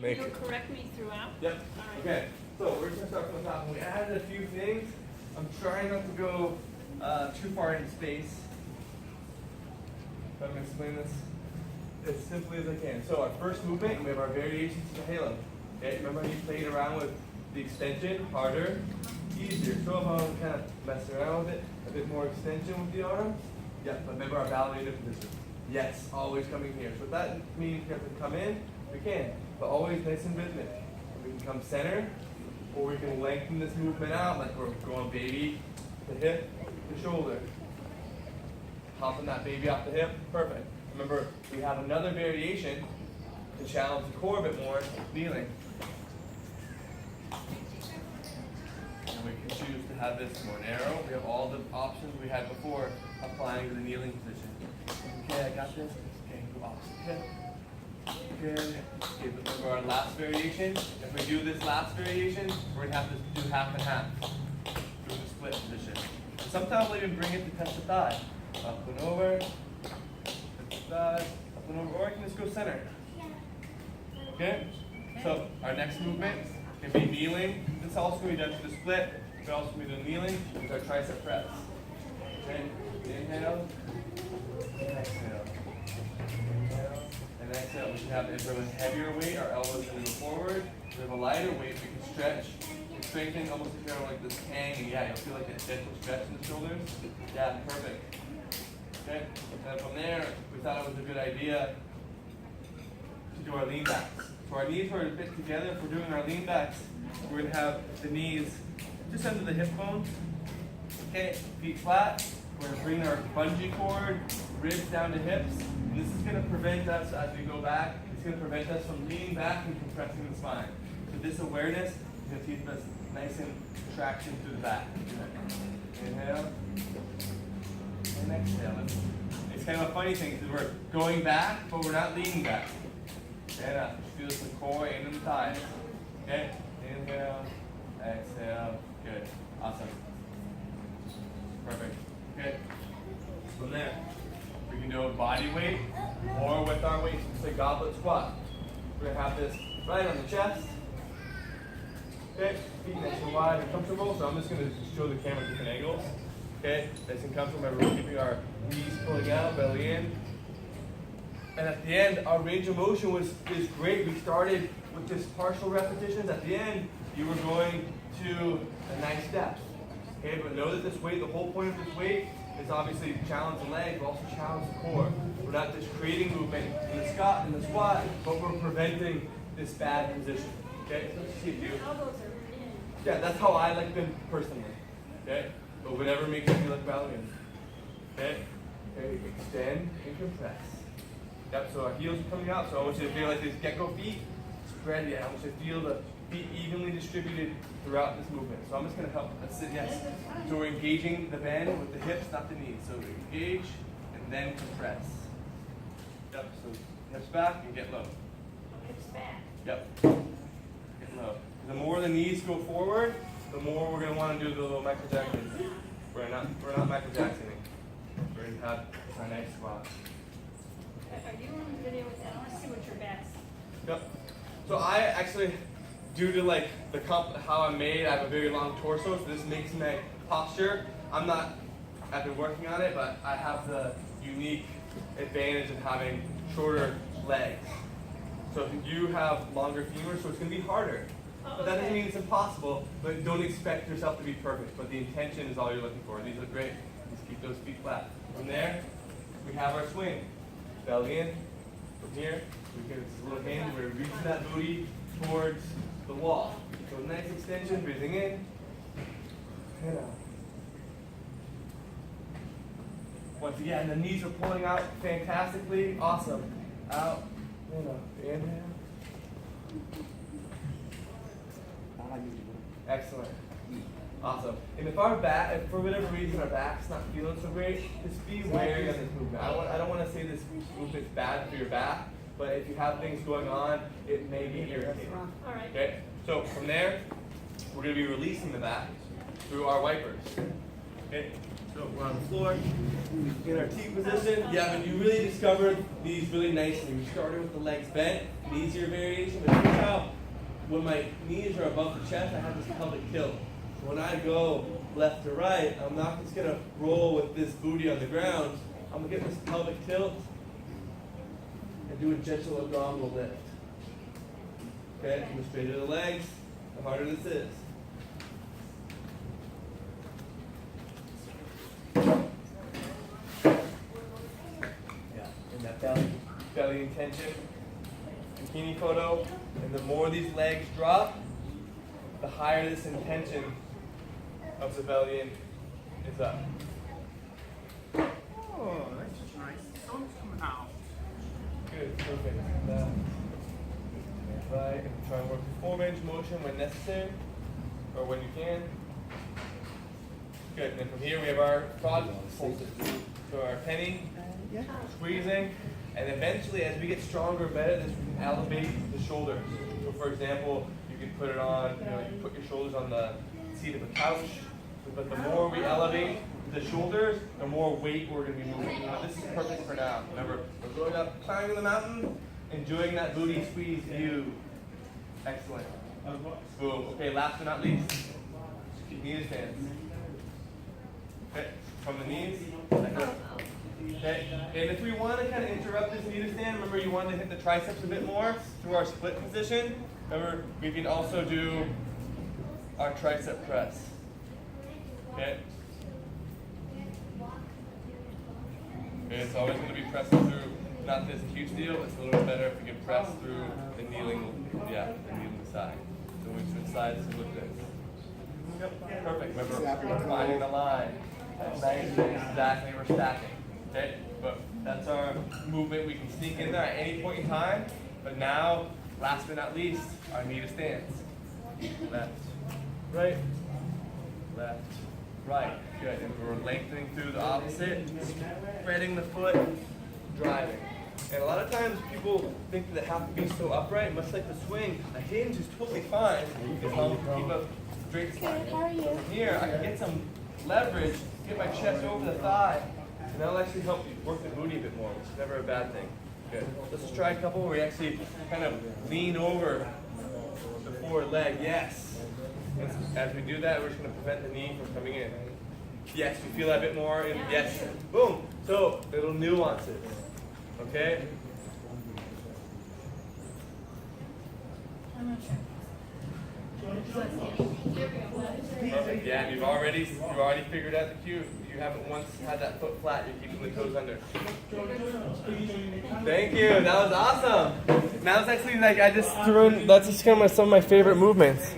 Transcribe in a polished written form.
You'll correct me throughout? Yep. All right. Okay. So we're just gonna start from the top. We added a few things. I'm trying not to go too far into space. Let me explain this as simply as I can. So our first movement, we have our variations to the halo. Okay. Remember you played around with the extension, harder, easier. So if I'm kind of messing around with it, a bit more extension with the arm. Yeah. But remember our validated position. Yes, always coming here. So if that means you have to come in, we can. But always nice and rhythmic. We can come center, or we can lengthen this movement out like we're going baby to hip to shoulder. Hopping that baby off the hip, perfect. Remember, we have another variation to challenge the core a bit more, kneeling. And we can choose to have this more narrow. We have all the options we had before applying to the kneeling position. Okay, I got this. Okay, go opposite hip. Good. Okay, but remember our last variation. If we do this last variation, we're going to have to do half and half. Do the split position. And sometimes we'll even bring it to touch the thigh. Up and over. Touch the thigh. Up and over. Or you can just go center. Okay? So our next movement can be kneeling. This also can be done to the split. It can also be done kneeling with our tricep press. Okay? Inhale. And exhale. Inhale. And exhale, we should have, if we have a heavier weight, our elbows are going to go forward. If we have a lighter weight, we can stretch and strengthen almost if you're like this hang, and yeah, you'll feel like a gentle stretch in the shoulders. Yeah, perfect. Okay, and then from there, we thought it was a good idea to do our lean backs. So our knees are a bit together. If we're doing our lean backs, we're going to have the knees just under the hip bones. Okay, feet flat. We're going to bring our bungee cord, ribs down to hips. And this is going to prevent us, as we go back, it's going to prevent us from leaning back and compressing the spine. So this awareness is going to keep us nice and traction through the back. Inhale. And exhale. It's kind of a funny thing because we're going back, but we're not leaning back. And up. Feel the core and in the thighs. Okay? Inhale. Exhale. Good. Awesome. Perfect. Okay. From there, we can do a body weight or with our weights. It's a goblet squat. We're going to have this right on the chest. Okay, feet nice and wide and comfortable. So I'm just going to show the camera different angles. Okay, nice and comfortable. Remember, we're keeping our knees pulling out, belly in. And at the end, our range of motion is great. We started with this partial repetitions. At the end, you were going to a nice depth. Okay, but know that this weight, the whole point of this weight is obviously to challenge the leg, but also challenge the core. We're not just creating movement in the squat, but we're preventing this bad position. Okay, so let's see if you. Elbows are in. Yeah, that's how I like them personally. Okay, but whatever makes you feel like Valiant. Okay, okay, extend and compress. Yep. So our heels are coming out. So I want you to feel like these gecko feet spread. Yeah, I want you to feel the feet evenly distributed throughout this movement. So I'm just going to help. That's it, yes. So we're engaging the bend with the hips, not the knees. So engage and then compress. Yep, so hips back and get low. Hips back. Yep, get low. The more the knees go forward, the more we're going to want to do the little Michael Jackson. We're not Michael Jacksoning. We're going to have a nice squat. Are you on the video with that? I want to see what your back's. Yep. So I actually, due to like how I'm made, I have a very long torso, so this makes my posture. I've been working on it, but I have the unique advantage of having shorter legs. So you have longer femurs, so it's going to be harder. But that doesn't mean it's impossible, but don't expect yourself to be perfect. But the intention is all you're looking for. These look great. Just keep those feet flat. From there, we have our swing. Belly in. From here, we get this little hand, we're reaching that booty towards the wall. So nice extension, breathing in, and out. Once again, the knees are pulling out fantastically. Awesome. Out, and up. Inhale. Excellent. Awesome. And if for whatever reason our back's not feeling so great, just be wary of this movement. I don't want to say this movement's bad for your back, but if you have things going on, it may be irritating. All right. Okay? So from there, we're going to be releasing the back through our wipers. Okay? So we're on the floor, in our T position. Yeah, but you really discovered these really nicely. We started with the legs bent, an easier variation, but here's how when my knees are above the chest, I have this pelvic tilt. So when I go left to right, I'm not just gonna roll with this booty on the ground. I'm gonna get this pelvic tilt and do a gentle abdominal lift. Okay, the straighter the legs, the harder this is. Yeah, and that belly intention. Bikini photo, and the more these legs drop, the higher this intention of the belly is up. Oh, that's nice. Sun's coming out. Good, perfect. Right, and try and work the full range of motion when necessary, or when you can. Good, and then from here we have our frog pulses. So our penny, squeezing, and eventually as we get stronger and better at this, we can elevate the shoulders. So for example, you can put it on, you know, you put your shoulders on the seat of a couch, but the more we elevate the shoulders, the more weight we're going to be moving. Now, this is perfect for now. Remember, we're going up, climbing the mountain, enjoying that booty squeeze view. Excellent. Boom. Okay, last but not least, knee to stance. Okay, from the knees, like that. Okay, and if we want to kind of interrupt this knee to stand, remember you want to hit the triceps a bit more through our split position. Remember, we can also do our tricep press. Okay. Okay, it's always going to be pressing through, not this huge deal, it's a little bit better if we can press through the kneeling, the kneeling side. So we switch sides and look this. Yep, perfect. Remember, we're finding the line. That's nice, exactly, we're stacking. Okay, but that's our movement. We can sneak in there at any point in time, but now, last but not least, our knee to stance. Left, right, left, right. Good, and we're lengthening through the opposite, spreading the foot, driving. And a lot of times people think that they have to be so upright, much like the swing. A hinge is totally fine as long as you keep a straight spine. From here, I can get some leverage, get my chest over the thigh, and that'll actually help you work the booty a bit more, which is never a bad thing. Good. Let's just try a couple where we actually kind of lean over the forward leg. Yes. As we do that, we're just going to prevent the knee from coming in. Yes, you feel that a bit more. And yes. Boom. So, little nuances. Okay? I'm not sure. Perfect. Yeah, you've already figured out the cue. You haven't once had that foot flat. You're keeping the toes under. Thank you. That was awesome. Now it's actually like I just threw in. That's just kind of some of my favorite movements.